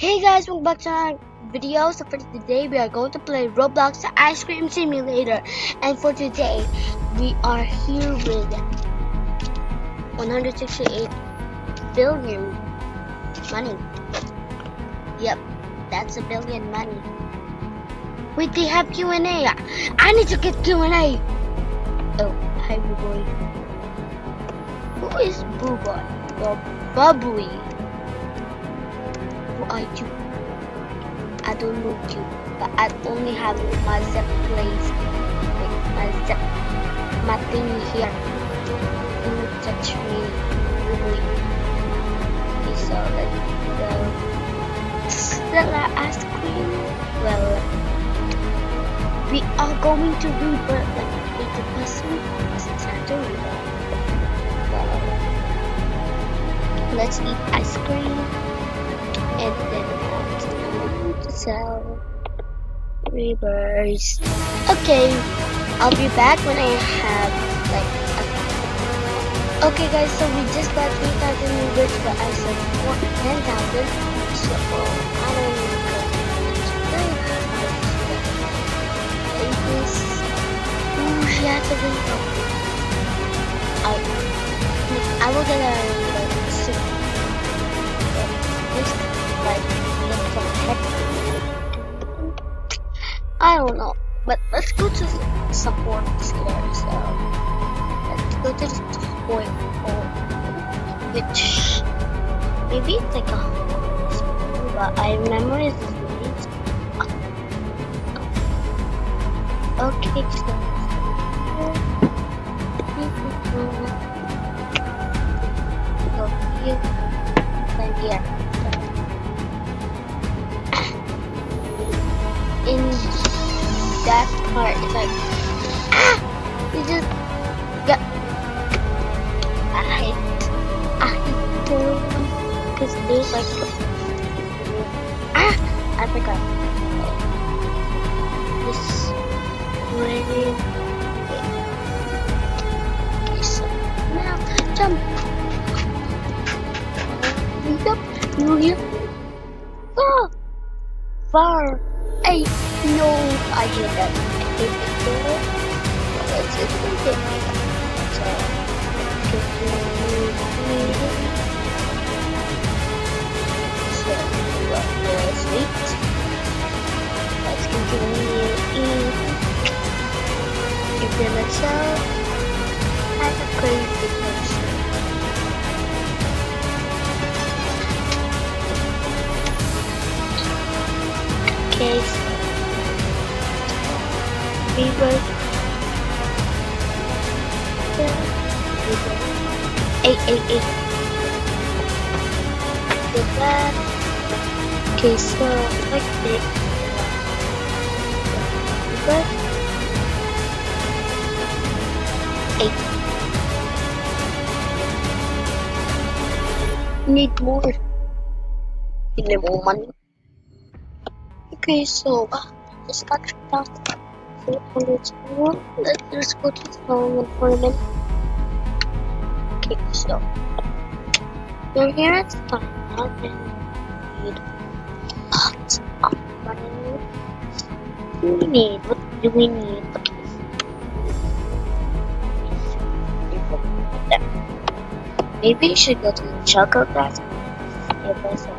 Hey guys, welcome back to our video. So for today, we are going to play Roblox Ice Cream Simulator. And for today, we are here with 168 billion money. Yep, that's a billion money. Wait, they have Q&A. I need to get Q&A. Oh, hi Boo Boy. Who is Boo Boy? Well, Bubbly. Who are you? I don't know you, but I only have my zip place. My zip, my thingy here. Don't touch me, really. Okay, so let's go. Stella ice cream. Well, we are going to rebirth like the person factory. Well, let's eat ice cream and then to sell rebirths. Okay, I'll be back when I have okay guys, so we just got 3,000 rebirths, but I said 10,000, so I don't know. Ooh, she has a window. I will get a soup. I don't know, but let's go to support square. So let's go to the support hole, which maybe it's like a but I remember it's okay. So go here and here. In that part, it's like you just got I because there's like I forgot this really okay, so now jump. Yep, you here? Oh, far. Hey, no, I hear that. I think it's good. Let's just take it. So, let's wait. Let's continue eat. If they let sell, I'm a crazy person. Okay, so rebirth. Eight. With that. Okay, so like this. Rebirth. 8. Need more. Need more money. Okay, so just got 3,400. Let's go to the phone for a minute. Okay, so you're here at the time and you need lots of money. What do we need? Maybe you should go to the chocolate glass. Give us some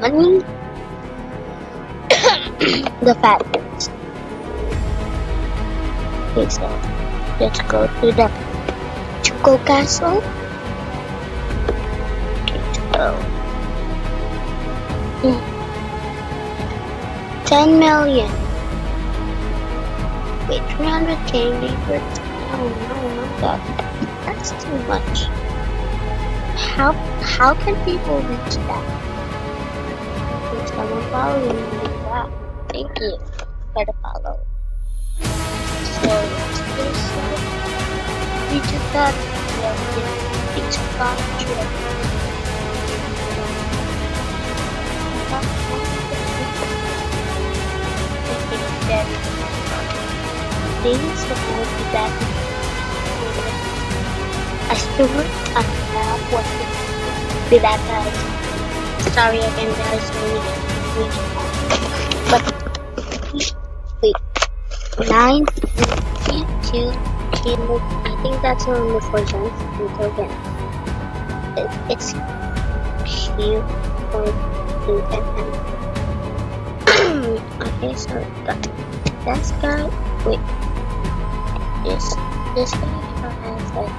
money. The fat ones. Okay, so let's go to the Choco Castle. Okay, so 10 million. Wait, 300k rebirths. No, that's too much. How can people reach that? Can someone follow me? Wow, thank you for the follow. So we just got it's got things that will be back. I still want to what be that guys. Sorry again, guys. But wait, 9.2 kilo. I think that's only for cents until then. It's cute for and okay, so this guy. Wait, this guy has like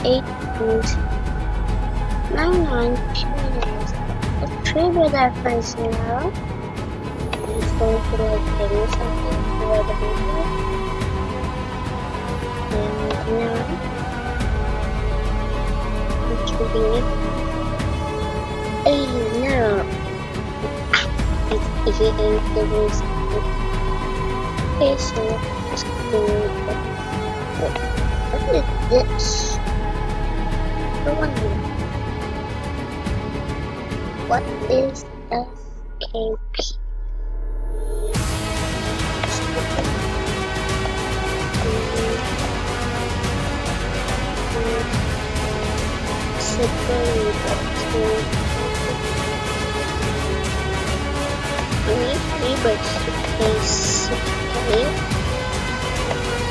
8.99 kilos. Let's trigger that first now. He's going to like give me something for the video. And now I'm triggering it. Hey, no. He ain't giving me something. Okay, so let's do it. Wait, what is this? I wonder. What is SKP?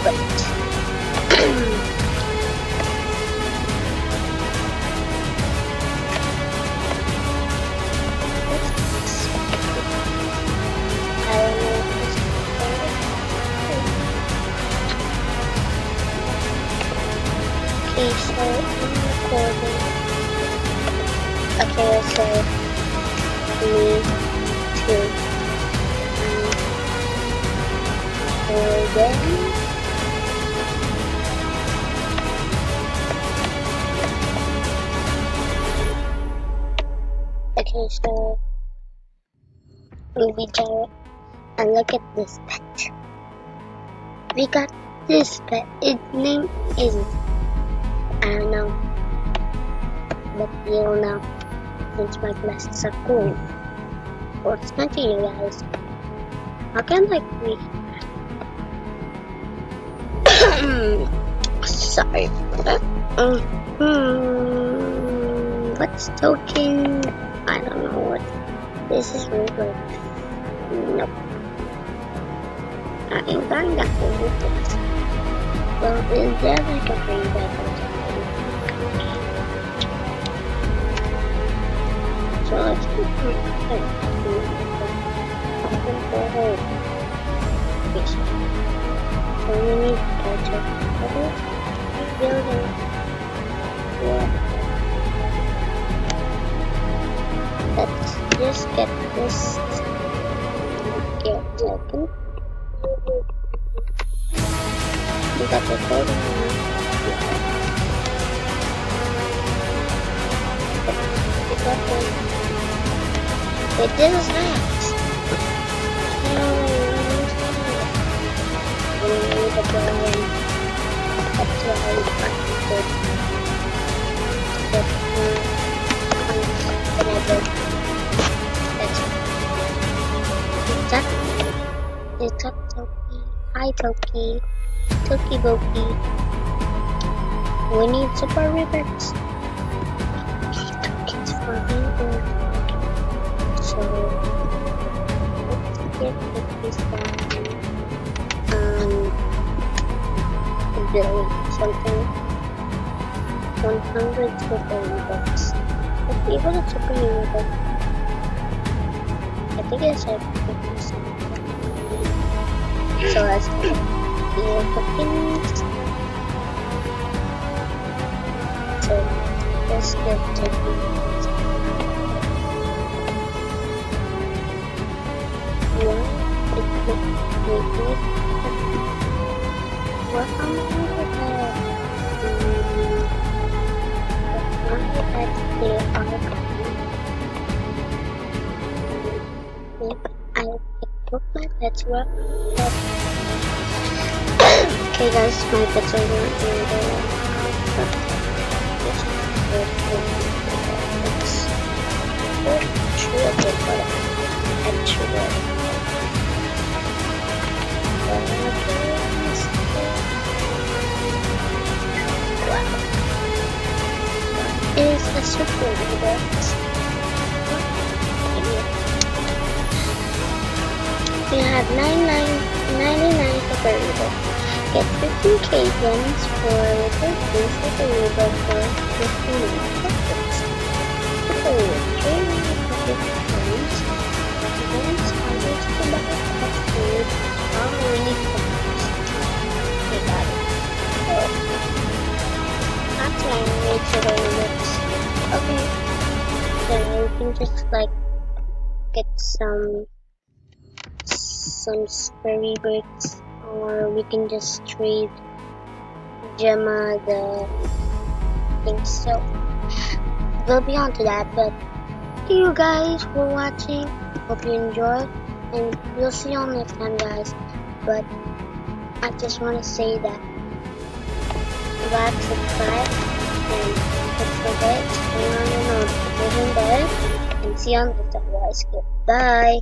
But okay, so I'm recording. Okay, so me too. Then okay, so movie Jarrett, and look at this pet. We got this pet. Its name is I don't know, but you'll know since my glasses are cool. Or it's not to you guys. How can like we? Sorry. What's token? I don't know what. This is weird. Nope. I ain't going that with this. Well, is there like a green bag or something? So let's keep so we need to catch up. Building. Yeah. Let's just get this. Get token. We got the golden one. We got the. Wait, this is that. No. We need the golden. That's why I practiced the points that I did. It's up Toki. Hi Toki. Toki Boki. We need super ribbons. Toki's for ribbon. So let's get this down. Billion something 100 super bucks. But even a super buck, I think it's like 50%. So let's do the bookings. So let's get to what I'm going to I put my pets were okay guys, my pets are not doing the is a super box. $9.99 for Periwinkle. Get 15k gems for little things like a Periwinkle for 15 minutes. Periwinkle, 3 coins. Events, others to buy pet food are really fast. Okay, got it. So, that's my way to the limits. Okay, then we can just like get some fairy bricks, or we can just trade Gemma the thing. So we'll be on to that, but thank you guys for watching. Hope you enjoyed, and we'll see you all next time, guys. But I just want to say that like, subscribe, and don't forget to turn on the notification bell, and see you on the next time, guys. Goodbye.